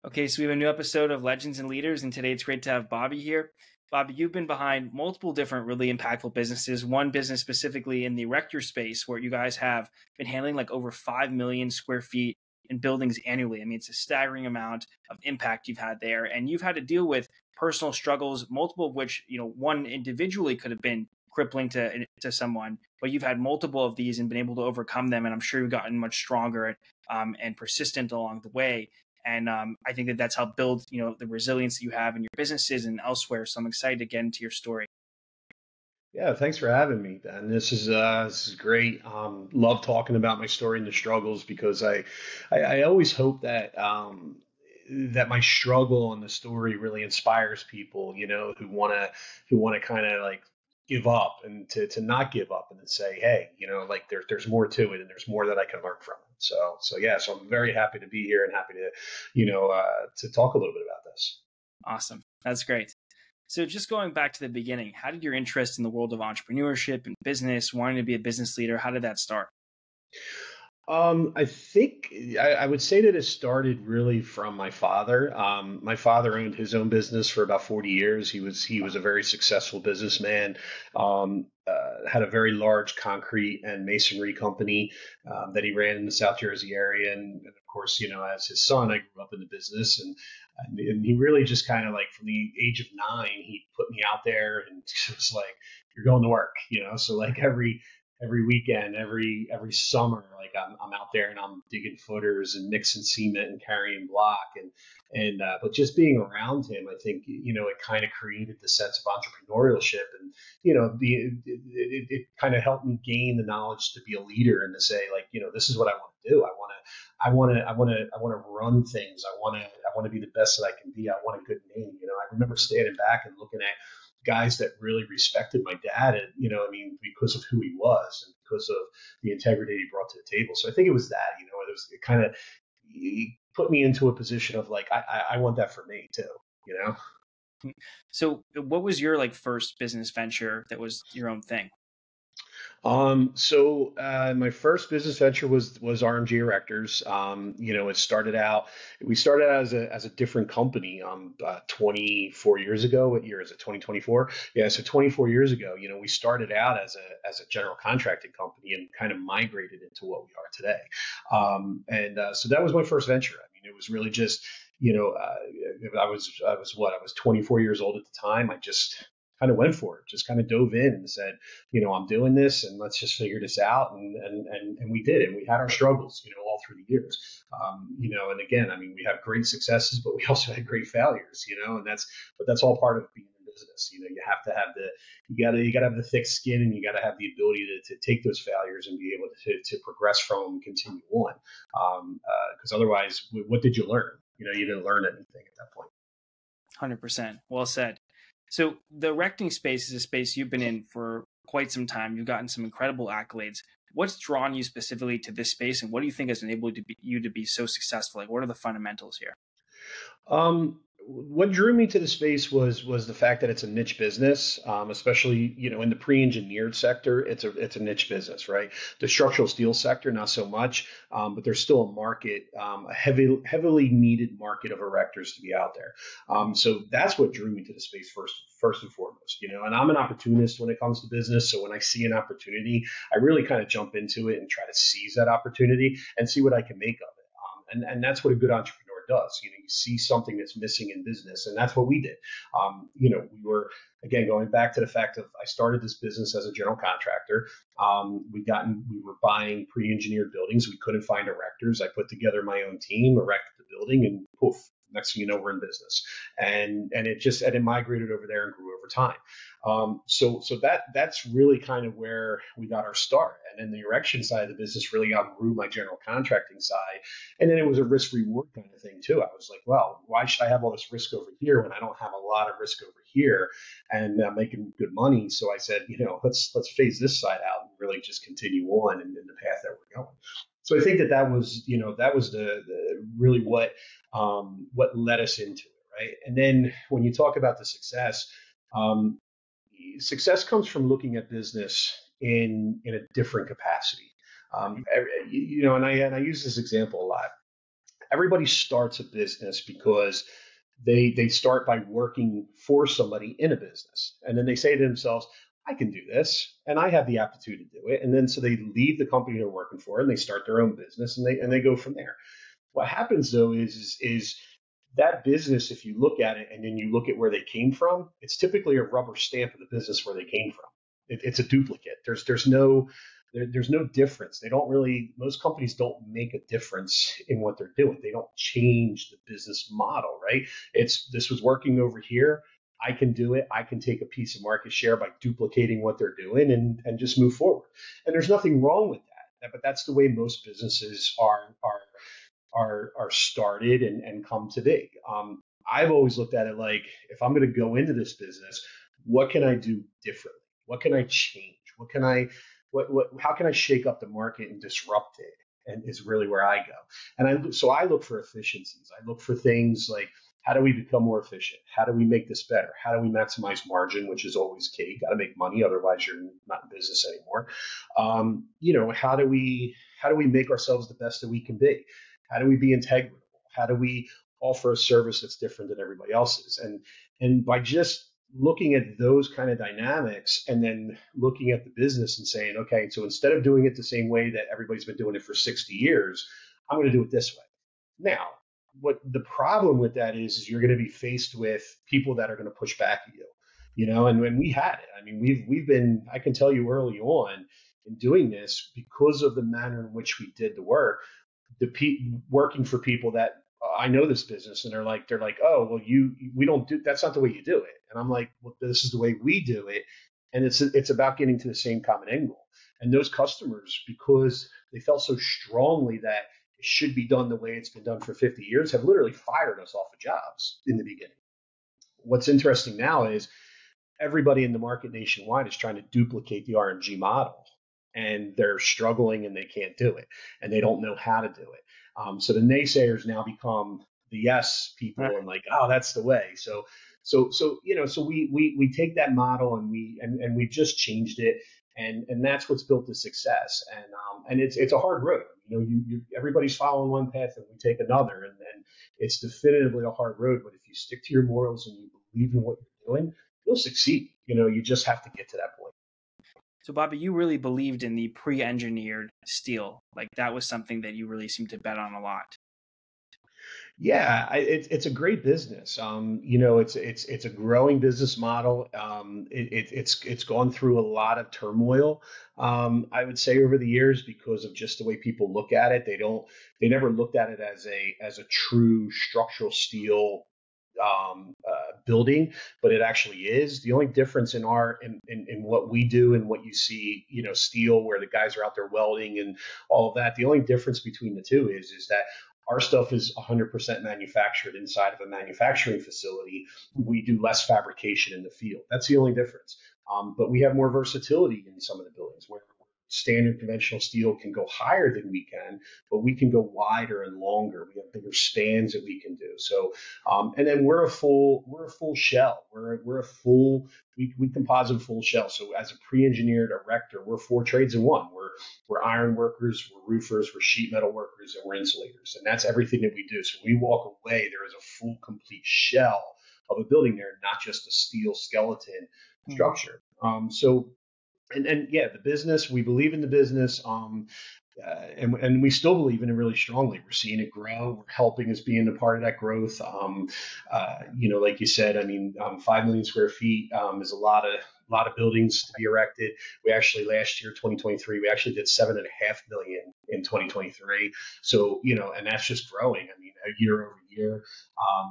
Okay, so we have a new episode of Legends and Leaders, and today it's great to have Bobby here. Bobby, you've been behind multiple different really impactful businesses, one business specifically in the erector space where you guys have been handling like over 5 million square feet in buildings annually. I mean, it's a staggering amount of impact you've had there, and you've had to deal with personal struggles, multiple of which, one individually could have been crippling to someone, but you've had multiple of these and been able to overcome them, and I'm sure you've gotten much stronger and persistent along the way. And I think that that's helped build, the resilience that you have in your businesses and elsewhere. So I'm excited to get into your story. Yeah, thanks for having me, Ben. This is great. Love talking about my story and the struggles because I always hope that that my struggle and the story really inspires people, who wanna kind of like give up and to not give up and then say, hey, like there's more to it and there's more that I can learn from it. So I'm very happy to be here and happy to, to talk a little bit about this. Awesome. That's great. So just going back to the beginning, how did your interest in the world of entrepreneurship and business, wanting to be a business leader, how did that start? I think I would say that it started really from my father. My father owned his own business for about 40 years. He was a very successful businessman. Had a very large concrete and masonry company that he ran in the South Jersey area. And of course, as his son, I grew up in the business, and he really just kind of like from the age of 9, he put me out there and just like, you're going to work. So like every weekend, every summer, like I'm out there and I'm digging footers and mixing cement and carrying block and but just being around him, I think it kind of created the sense of entrepreneurship and it kind of helped me gain the knowledge to be a leader and to say like this is what I want to do. I want to run things. I want to be the best that I can be. I want a good name. I remember standing back and looking at guys that really respected my dad and because of who he was and because of the integrity he brought to the table. So I think it was that, it kind of he put me into a position of like I want that for me too. So what was your like first business venture that was your own thing? My first business venture was RMG Erectors. We started out as a different company 24 years ago. What year is it? 2024. Yeah, so 24 years ago, we started out as a general contracting company and kind of migrated into what we are today. So that was my first venture. I mean, it was really just I was 24 years old at the time. I just kind of went for it, just kind of dove in and said, I'm doing this and let's just figure this out. And we did, and we had our struggles, all through the years. And again, I mean, we have great successes, but we also had great failures, but that's all part of being in business. You have to have you gotta have the thick skin and you gotta have the ability to take those failures and be able to progress from them and continue on. Because otherwise, what did you learn? You didn't learn anything at that point. 100%. Well said. So the erecting space is a space you've been in for quite some time. You've gotten some incredible accolades. What's drawn you specifically to this space, and what do you think has enabled you to be so successful? Like, what are the fundamentals here? What drew me to the space was the fact that it's a niche business, especially in the pre-engineered sector. It's a niche business, right? The structural steel sector, not so much, but there's still a market, a heavily needed market of erectors to be out there. So that's what drew me to the space first and foremost. And I'm an opportunist when it comes to business. So when I see an opportunity, I really kind of jump into it and try to seize that opportunity and see what I can make of it. And that's what a good entrepreneur does. You see something that's missing in business, and that's what we did. We were, again, going back to the fact of I started this business as a general contractor. We were buying pre-engineered buildings. We couldn't find erectors. I put together my own team, erected the building, and poof, next thing you know, we're in business. And it migrated over there and grew over time. So that's really kind of where we got our start. And then the erection side of the business really outgrew my general contracting side. And then it was a risk reward kind of thing too. I was like, well, why should I have all this risk over here when I don't have a lot of risk over here and making good money? So I said, let's phase this side out and really just continue on in the path that we're going. So I think that was the really what led us into it, right? And then when you talk about the success, success comes from looking at business in a different capacity. And I use this example a lot. Everybody starts a business because they start by working for somebody in a business, and then they say to themselves, I can do this and I have the aptitude to do it. And then so they leave the company they're working for and they start their own business, and they go from there. What happens though is that business, if you look at it and then you look at where they came from, it's typically a rubber stamp of the business where they came from. It's a duplicate. There's no difference. They don't really, most companies don't make a difference in what they're doing. They don't change the business model, right? This was working over here. I can do it. I can take a piece of market share by duplicating what they're doing and just move forward. And there's nothing wrong with that. But that's the way most businesses are started and come to be. I've always looked at it like, if I'm going to go into this business, what can I do differently? What can I change? How can I shake up the market and disrupt it? And is really where I go. So I look for efficiencies. I look for things like, how do we become more efficient? How do we make this better? How do we maximize margin, which is always key? Got to make money, otherwise you're not in business anymore. How do we make ourselves the best that we can be? How do we be integrable? How do we offer a service that's different than everybody else's? And by just looking at those kind of dynamics and then looking at the business and saying, okay, so instead of doing it the same way that everybody's been doing it for 60 years, I'm going to do it this way. Now, what the problem with that is you're going to be faced with people that are going to push back at you, and when we had it, I mean, we've been, I can tell you early on in doing this, because of the manner in which we did the work, working for people that I know this business, and they're like, oh, well, we don't do, that's not the way you do it. And I'm like, well, this is the way we do it. And it's about getting to the same common end goal. And those customers, because they felt so strongly that it should be done the way it's been done for 50 years, have literally fired us off of jobs in the beginning. What's interesting now is everybody in the market nationwide is trying to duplicate the RMG model, and they're struggling and they can't do it and they don't know how to do it. So the naysayers now become the yes people and like, oh, that's the way. So we take that model and we've just changed it, and that's what's built the success. And it's a hard road. Everybody's following one path and we take another, and it's definitively a hard road. But if you stick to your morals and you believe in what you're doing, you'll succeed. You just have to get to that point. So, Bobby, you really believed in the pre-engineered steel. Like, that was something that you really seemed to bet on a lot. Yeah, it's a great business. It's a growing business model. It's gone through a lot of turmoil. I would say over the years, because of just the way people look at it. They never looked at it as a true structural steel building, but it actually is. The only difference in what we do and what you see, steel, where the guys are out there welding and all of that. The only difference between the two is that our stuff is 100% manufactured inside of a manufacturing facility. We do less fabrication in the field. That's the only difference. But we have more versatility in some of the buildings, where standard conventional steel can go higher than we can, but we can go wider and longer. We have bigger spans that we can do. So, and then we're a full shell. We composite full shell. So as a pre-engineered erector, we're 4 trades in one. We're iron workers, we're roofers, we're sheet metal workers, and we're insulators. And that's everything that we do. So when we walk away, there is a full, complete shell of a building there, not just a steel skeleton structure. And yeah, the business, we believe in the business. And we still believe in it really strongly. We're seeing it grow. We're helping as being a part of that growth. Like you said, 5 million square feet is a lot of buildings to be erected. We actually, last year, 2023, we actually did 7.5 million in 2023. So, and that's just growing. Year over year.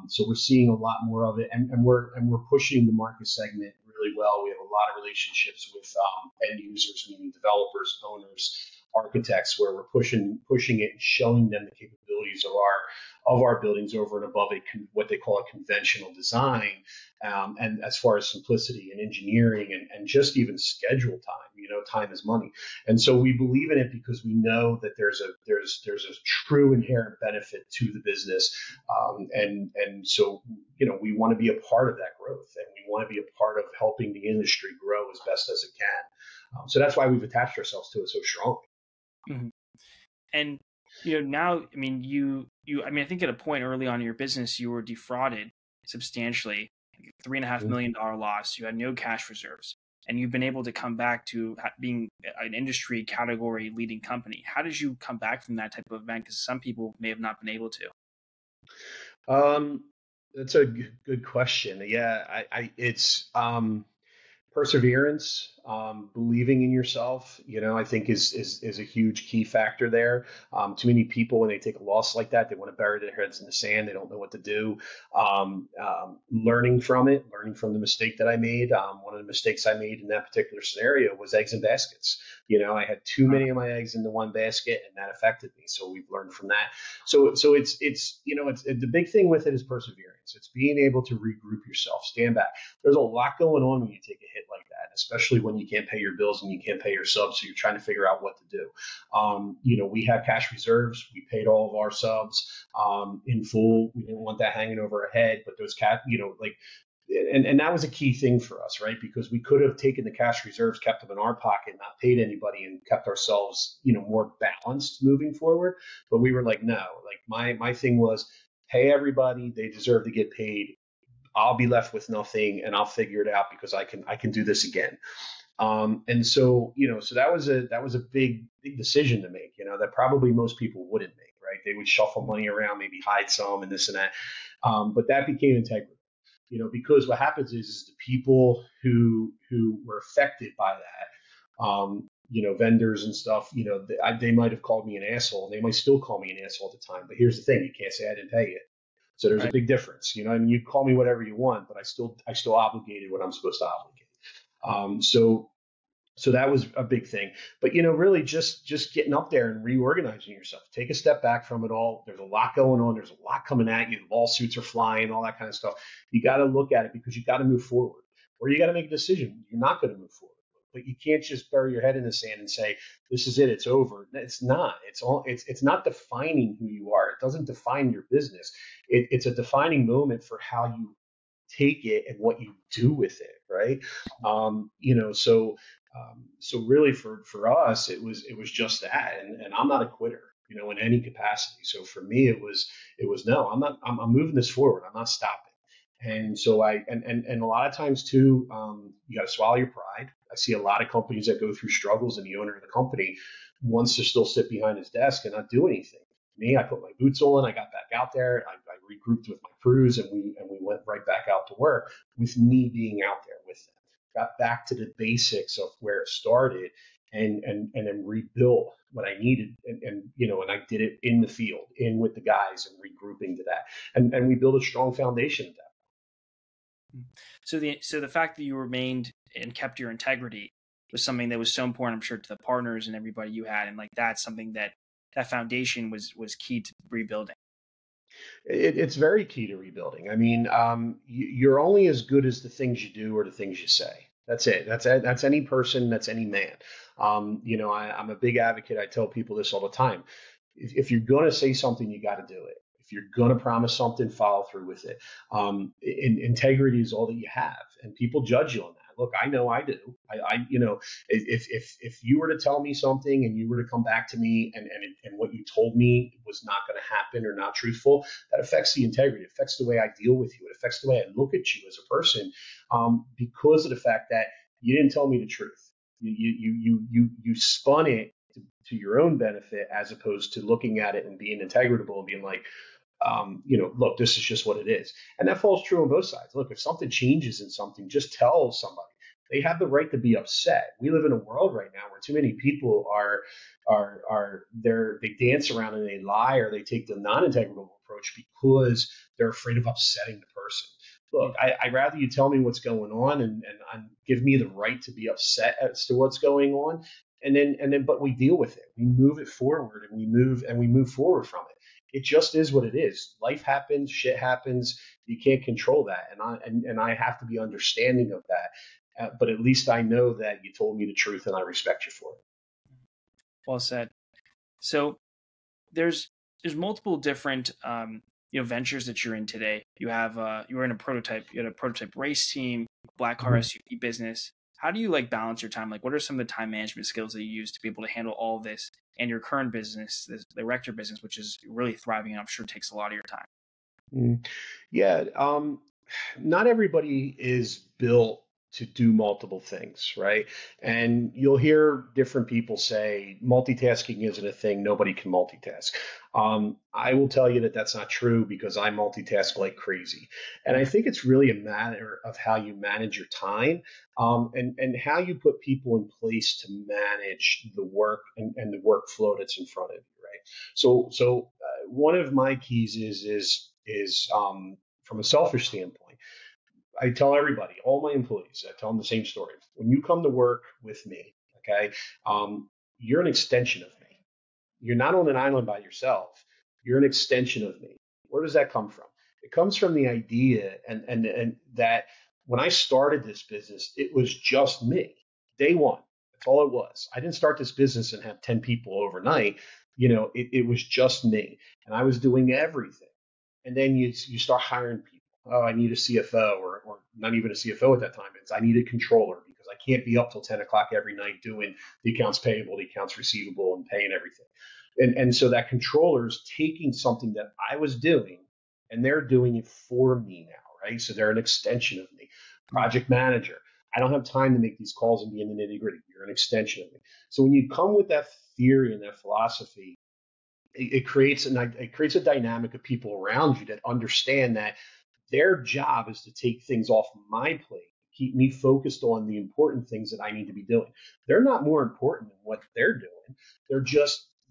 So we're seeing a lot more of it, and we're pushing the market segment really well. We have a lot of relationships with end users, meaning developers, owners, architects, where we're pushing it and showing them the capabilities of our buildings over and above what they call a conventional design, and as far as simplicity and engineering and just even schedule time. Time is money, and so we believe in it because we know that there's a true inherent benefit to the business, and so we want to be a part of that growth, and we want to be a part of helping the industry grow as best as it can. So that's why we've attached ourselves to it so strongly. Mm-hmm. And now, I mean, I think at a point early on in your business, you were defrauded substantially, $3.5 million loss. You had no cash reserves, and you've been able to come back to being an industry category leading company. How did you come back from that type of event? Because some people may have not been able to. Um, that's a good question. Yeah, it's perseverance, believing in yourself, I think is a huge key factor there. Too many people, when they take a loss like that, they want to bury their heads in the sand. They don't know what to do. Learning from it, learning from the mistake that I made. One of the mistakes I made in that particular scenario was eggs in baskets. I had too many of my eggs into one basket, and that affected me. So we've learned from that. So it's the big thing with it is perseverance. It's being able to regroup yourself, stand back. There's a lot going on when you take a hit like that, especially when you can't pay your bills and you can't pay your subs. So you're trying to figure out what to do. We had cash reserves. We paid all of our subs in full. We didn't want that hanging over our head, but those and that was a key thing for us, right? Because we could have taken the cash reserves, kept them in our pocket, not paid anybody, and kept ourselves, more balanced moving forward. But we were like, no. Like my thing was, pay everybody; they deserve to get paid. I'll be left with nothing, and I'll figure it out because I can do this again. And so so that was a big decision to make. That probably most people wouldn't make, right? They would shuffle money around, maybe hide some, and this and that. But that became integrity. Because what happens is the people who were affected by that, vendors and stuff, they might have called me an asshole. They might still call me an asshole at the time. But here's the thing: you can't say I didn't pay you. So there's a big difference. I mean, you call me whatever you want, but I still obligated what I'm supposed to obligate. So that was a big thing. But really just getting up there and reorganizing yourself. Take a step back from it all. There's a lot going on. There's a lot coming at you. Lawsuits are flying, all that kind of stuff. You got to look at it because you got to move forward, or you got to make a decision. You're not going to move forward, but you can't just bury your head in the sand and say, "This is it. It's over." It's not. It's not defining who you are. It doesn't define your business. It's a defining moment for how you take it and what you do with it, right? So really for us, it was just that, and I'm not a quitter, in any capacity. So for me, it was no, I'm moving this forward. I'm not stopping. And so and a lot of times too, you got to swallow your pride. I see a lot of companies that go through struggles, and the owner of the company wants to still sit behind his desk and not do anything. Me, I put my boots on. I got back out there. I regrouped with my crews, and we went right back out to work with me being out there with them. Got back to the basics of where it started, and then rebuilt what I needed, and I did it in the field, in with the guys, and regrouping to that, and we built a strong foundation at that. So the fact that you remained and kept your integrity was something that was so important, I'm sure, to the partners and everybody you had, and that's something that foundation was key to rebuilding. It's very key to rebuilding. I mean, you're only as good as the things you do or the things you say. That's it. That's any person. That's any man. I'm a big advocate. I tell people this all the time. If you're going to say something, you got to do it. If you're going to promise something, follow through with it. Integrity is all that you have, and people judge you on that. Look, I know I do. If you were to tell me something and you were to come back to me and what you told me was not going to happen or not truthful, that affects the integrity. It affects the way I deal with you. It affects the way I look at you as a person, because of the fact that you didn't tell me the truth. You spun it to your own benefit, as opposed to looking at it and being integritable and being like, look, this is just what it is. And that falls true on both sides. Look, if something changes in something, just tell somebody. They have the right to be upset. We live in a world right now where too many people they dance around and they lie, or they take the non-integrable approach because they're afraid of upsetting the person. Look, I'd rather you tell me what's going on and give me the right to be upset as to what's going on. And then, but we deal with it. We move it forward, and we move forward from it. It just is what it is. Life happens, shit happens. You can't control that, and I have to be understanding of that. But at least I know that you told me the truth, and I respect you for it. Well said. So there's multiple different ventures that you're in today. You have you were in a prototype. You had a prototype race team, black car SUV business. How do you like balance your time? Like, what are some of the time management skills that you use to be able to handle all of this and your current business, the Erector business, which is really thriving and I'm sure takes a lot of your time? Mm. Yeah, not everybody is built to do multiple things, right? And you'll hear different people say multitasking isn't a thing, nobody can multitask. I will tell you that that's not true because I multitask like crazy. And I think it's really a matter of how you manage your time, and how you put people in place to manage the work and the workflow that's in front of you, right? So one of my keys is from a selfish standpoint. I tell everybody, all my employees, I tell them the same story. When you come to work with me, okay, you're an extension of me. You're not on an island by yourself. You're an extension of me. Where does that come from? It comes from the idea and that when I started this business, it was just me. Day one. That's all it was. I didn't start this business and have 10 people overnight. It was just me. And I was doing everything. And then you start hiring people. Oh, I need a CFO, or not even a CFO at that time. It's I need a controller because I can't be up till 10 o'clock every night doing the accounts payable, the accounts receivable, and paying everything. And so that controller is taking something that I was doing and they're doing it for me now, right? So they're an extension of me. Project manager. I don't have time to make these calls and be in the nitty gritty. You're an extension of me. So when you come with that theory and that philosophy, it creates a dynamic of people around you that understand that their job is to take things off my plate, keep me focused on the important things that I need to be doing. They're not more important than what they're doing.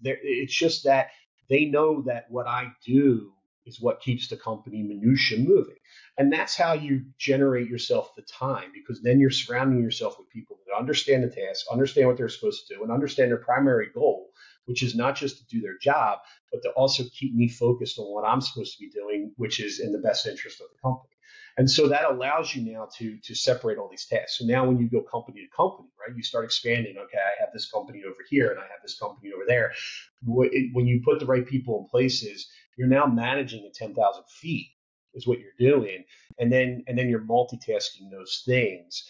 It's just that they know that what I do is what keeps the company minutia moving. And that's how you generate yourself the time, because then you're surrounding yourself with people that understand the task, understand what they're supposed to do, and understand their primary goal, which is not just to do their job, but to also keep me focused on what I'm supposed to be doing, which is in the best interest of the company. And so that allows you now to separate all these tasks. So now when you go company to company, right, you start expanding. Okay, I have this company over here and I have this company over there. When you put the right people in places, you're now managing at 10,000 feet is what you're doing. And then you're multitasking those things,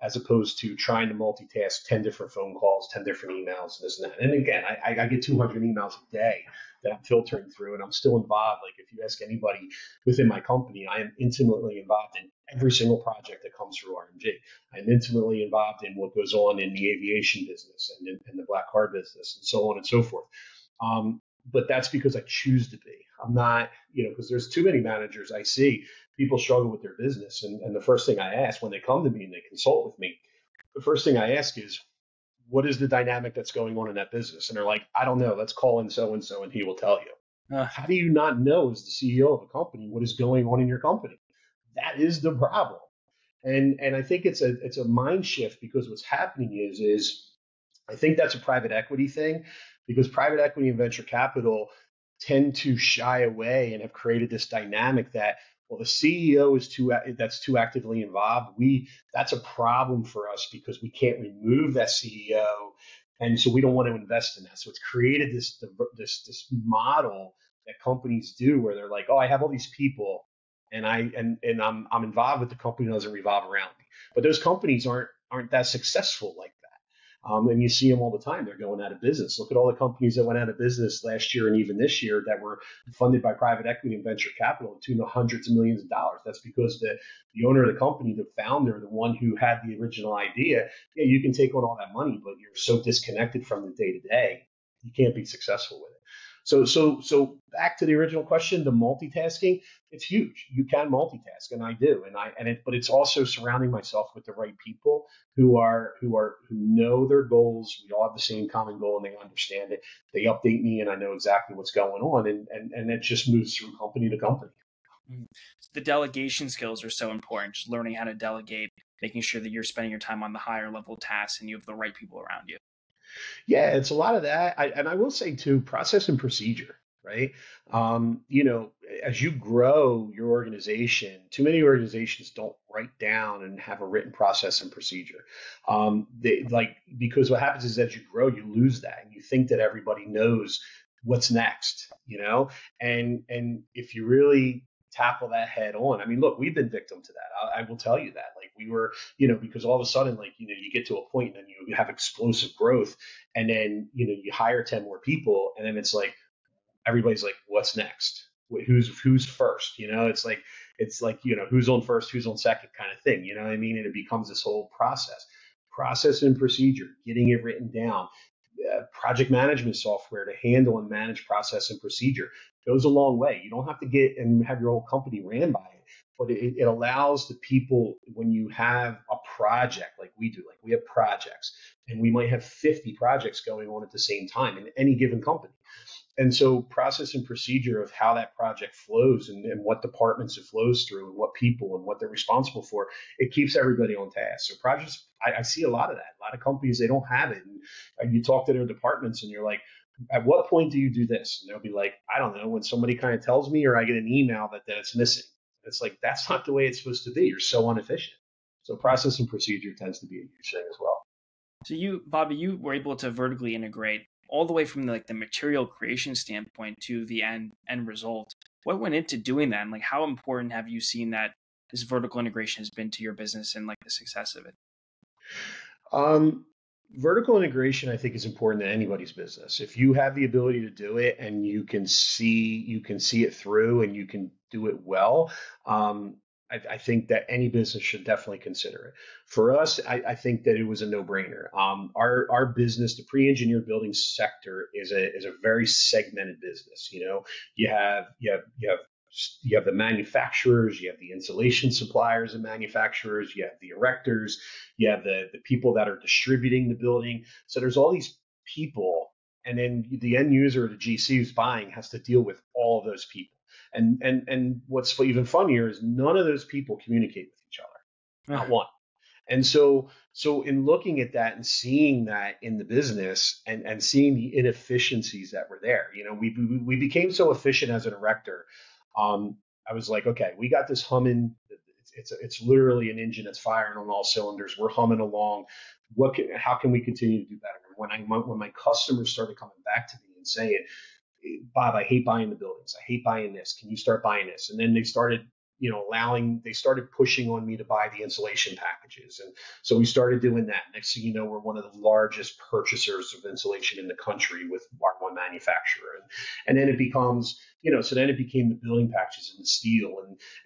as opposed to trying to multitask 10 different phone calls, 10 different emails, this and that. And again, I get 200 emails a day that I'm filtering through, and I'm still involved. Like if you ask anybody within my company, I am intimately involved in every single project that comes through RMG. I'm intimately involved in what goes on in the aviation business and the black car business and so on and so forth. But that's because I choose to be. I'm not, because there's too many managers I see. People struggle with their business. And the first thing I ask when they come to me and they consult with me, the first thing I ask is, what is the dynamic that's going on in that business? And they're like, I don't know. Let's call in so and he will tell you. How do you not know, as the CEO of a company, what is going on in your company? That is the problem. And I think it's a mind shift, because what's happening is I think that's a private equity thing, because private equity and venture capital tend to shy away and have created this dynamic that, well, the CEO is too actively involved. That's a problem for us because we can't remove that CEO, and so we don't want to invest in that. So it's created this model that companies do where they're like, oh, I have all these people, and I'm involved, but the company doesn't revolve around me. But those companies aren't that successful like that. And you see them all the time. They're going out of business. Look at all the companies that went out of business last year and even this year that were funded by private equity and venture capital to hundreds of millions of dollars. That's because the owner of the company, the founder, the one who had the original idea, yeah, you can take on all that money, but you're so disconnected from the day to day, you can't be successful with it. So back to the original question, the multitasking, it's huge. You can multitask, and I do, but it's also surrounding myself with the right people who know their goals. We all have the same common goal, and they understand it. They update me, and I know exactly what's going on, and it just moves through company to company. The delegation skills are so important. Just learning how to delegate, making sure that you're spending your time on the higher level tasks, and you have the right people around you. Yeah, it's a lot of that. And I will say too, process and procedure, right? As you grow your organization, too many organizations don't write down and have a written process and procedure. Because what happens is as you grow, you lose that, and you think that everybody knows what's next, and if you really tackle that head on. I mean, look, we've been victim to that. I will tell you that. Like we were, because all of a sudden, like, you get to a point and you have explosive growth, and then, you hire 10 more people, and then it's like, everybody's like, what's next? Who's first? It's like, who's on first, who's on second kind of thing. You know what I mean? And it becomes this whole process and procedure, getting it written down. Project management software to handle and manage process and procedure goes a long way. You don't have to get and have your whole company ran by it, but it allows the people, when you have a project like we do, like we have projects, and we might have 50 projects going on at the same time in any given company. And so process and procedure of how that project flows, and what departments it flows through, and what people and what they're responsible for, it keeps everybody on task. So projects, I see a lot of that. A lot of companies, they don't have it. And you talk to their departments and you're like, at what point do you do this? And they'll be like, I don't know, when somebody kind of tells me, or I get an email that it's missing. It's like, that's not the way it's supposed to be. You're so inefficient. So process and procedure tends to be a huge thing as well. So Bobby, you were able to vertically integrate all the way from the material creation standpoint to the end result. What went into doing that, and like how important have you seen that this vertical integration has been to your business and like the success of it? Vertical integration, I think, is important to anybody's business. If you have the ability to do it, and you can see it through, and you can do it well, I think that any business should definitely consider it. For us, I think that it was a no-brainer. Our business, the pre-engineered building sector, is a very segmented business. You have the manufacturers, you have the insulation suppliers and manufacturers, you have the erectors, you have the people that are distributing the building. So there's all these people, and then the end user, the GC who's buying, has to deal with all of those people. And what's even funnier is none of those people communicate with each other, not one. And so in looking at that and seeing that in the business, and seeing the inefficiencies that were there, we became so efficient as an erector. I was like, okay, we got this humming. It's literally an engine that's firing on all cylinders. We're humming along. How can we continue to do better? When my customers started coming back to me and saying, Bob, I hate buying the buildings. I hate buying this. Can you start buying this? And then they started, they started pushing on me to buy the insulation packages. And so we started doing that. Next thing you know, we're one of the largest purchasers of insulation in the country with our one manufacturer. And then it becomes, so then it became the building packages and the steel.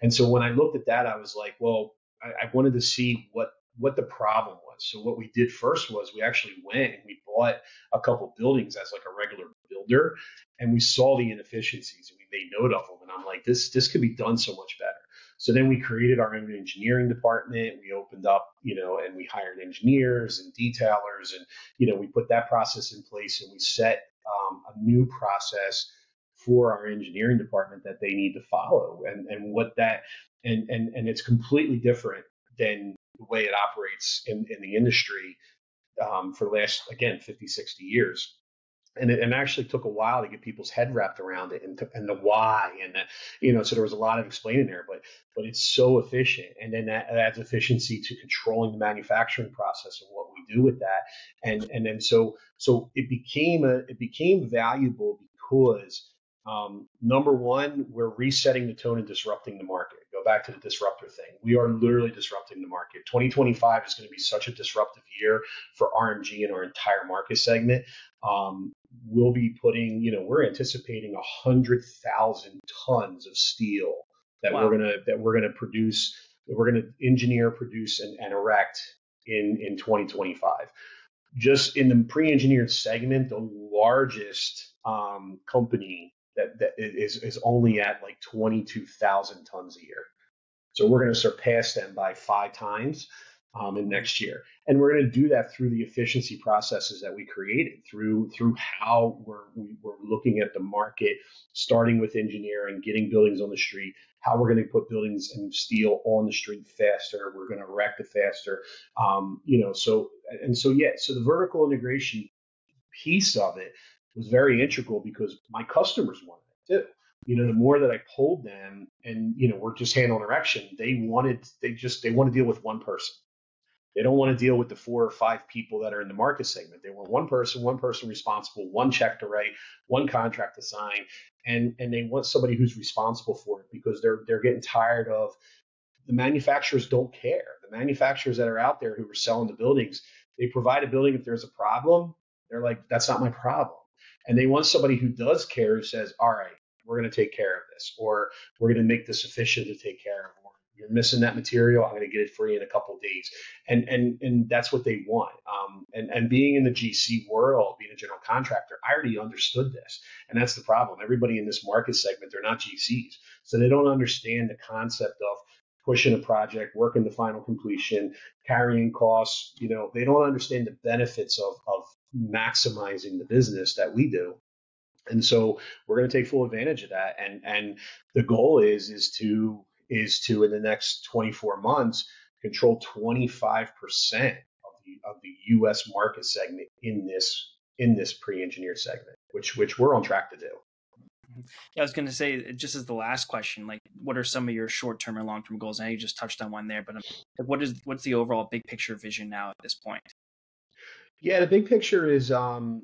And so when I looked at that, I was like, well, I wanted to see what the problem was. So what we did first was we actually went and we bought a couple buildings as like a regular builder, and we saw the inefficiencies and we made note of them. And I'm like, this could be done so much better. So then we created our own engineering department. We opened up, and we hired engineers and detailers, and we put that process in place, and we set a new process for our engineering department that they need to follow, and it's completely different than the way it operates in the industry for the last, again, 50, 60 years. And it actually took a while to get people's head wrapped around it, and the why, and so there was a lot of explaining there, but it's so efficient. And then that adds efficiency to controlling the manufacturing process and what we do with that. And then so it became valuable because number one, we're resetting the tone and disrupting the market. Go back to the disruptor thing. We are literally disrupting the market. 2025 is going to be such a disruptive year for RMG and our entire market segment. We'll be putting, we're anticipating 100,000 tons of steel that Wow. we're gonna produce, that we're gonna engineer, produce, and erect in 2025. Just in the pre-engineered segment, the largest company that is only at like 22,000 tons a year. So we're going to surpass them by 5 times in next year. And we're going to do that through the efficiency processes that we created, through how we're looking at the market, starting with engineering, getting buildings on the street, how we're going to put buildings and steel on the street faster. We're going to erect it faster. So the vertical integration piece of it was very integral because my customers wanted it too. The more that I pulled them, and we're just handling erection, they want to deal with one person. They don't want to deal with the 4 or 5 people that are in the market segment. They want one person responsible, one check to write, one contract to sign, and they want somebody who's responsible for it because they're getting tired of the manufacturers don't care. The manufacturers that are out there who are selling the buildings, they provide a building if there's a problem. They're like, that's not my problem. And they want somebody who does care, who says, all right, we're going to take care of this, or we're going to make this efficient to take care of, or you're missing that material, I'm going to get it for you in a couple of days. And that's what they want. And being in the GC world, being a general contractor, I already understood this. And that's the problem. Everybody in this market segment, they're not GCs. So they don't understand the concept of pushing a project, working the final completion, carrying costs. They don't understand the benefits of maximizing the business that we do. And so we're going to take full advantage of that. And the goal is to in the next 24 months control 25% of the U.S. market segment in this pre-engineered segment, which we're on track to do. Yeah, I was going to say, just as the last question, like, what are some of your short-term and long-term goals? I know you just touched on one there, but what's the overall big picture vision now at this point? Yeah, the big picture is $1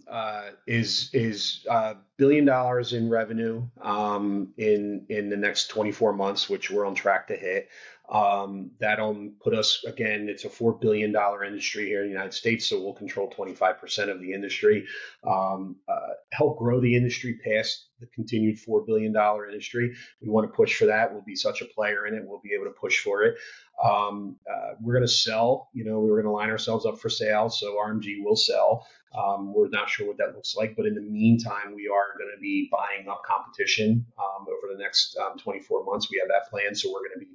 billion in revenue in the next 24 months, which we're on track to hit. That'll put us, again, it's a $4 billion industry here in the United States, so we'll control 25% of the industry. Help grow the industry past the continued $4 billion industry. We want to push for that. We'll be such a player in it. We'll be able to push for it. We're going to sell. We're going to line ourselves up for sale, so RMG will sell. We're not sure what that looks like, but in the meantime, we are going to be buying up competition over the next 24 months. We have that plan, so we're going to be,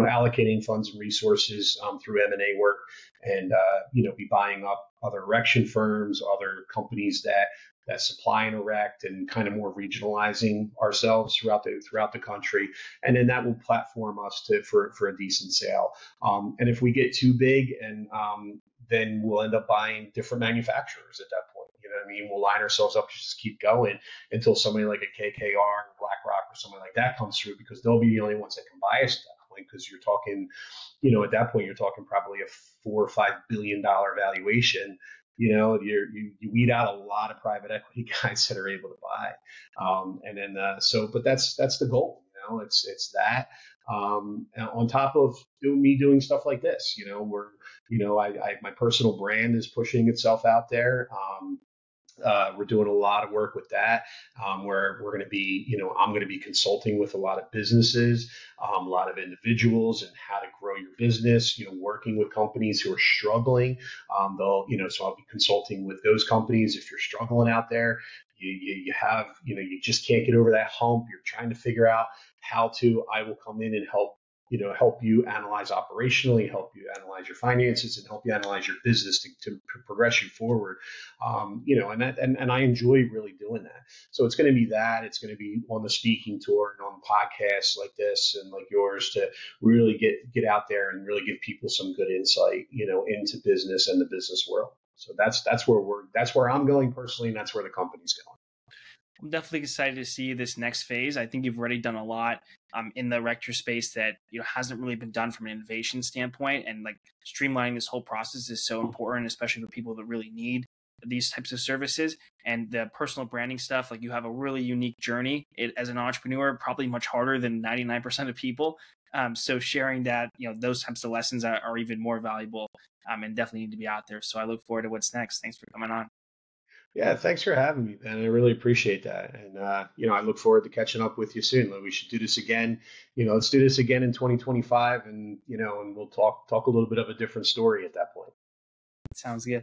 allocating funds and resources through M&A work, and be buying up other erection firms, other companies that supply and erect, and kind of more regionalizing ourselves throughout the country, and then that will platform us for a decent sale. And if we get too big, and then we'll end up buying different manufacturers at that point. You know what I mean? We'll line ourselves up to just keep going until somebody like a KKR or BlackRock or something like that comes through, because they'll be the only ones that can buy us at that point. Because you're talking, at that point, you're talking probably a $4 or $5 billion valuation. You weed out a lot of private equity guys that are able to buy. But that's the goal. It's that. On top of doing stuff like this, my personal brand is pushing itself out there. We're doing a lot of work with that, where we're going to be, I'm going to be consulting with a lot of businesses, a lot of individuals, and how to grow your business, working with companies who are struggling. So I'll be consulting with those companies. If you're struggling out there, you have, you just can't get over that hump. You're trying to figure out how to, I will come in and help you analyze operationally, help you analyze your finances, and help you analyze your business to progress you forward. And I enjoy really doing that. So it's going to be that. It's going to be on the speaking tour and on podcasts like this and like yours, to really get out there and really give people some good insight, into business and the business world. So that's where I'm going personally, and that's where the company's going. I'm definitely excited to see this next phase. I think you've already done a lot in the erector space that hasn't really been done from an innovation standpoint, and like streamlining this whole process is so important, especially for people that really need these types of services. And the personal branding stuff, like, you have a really unique journey as an entrepreneur, probably much harder than 99% of people. So sharing that, those types of lessons are even more valuable, and definitely need to be out there. So I look forward to what's next. Thanks for coming on. Yeah, thanks for having me, Ben. I really appreciate that. And, I look forward to catching up with you soon. We should do this again. Let's do this again in 2025, and, and we'll talk a little bit of a different story at that point. Sounds good.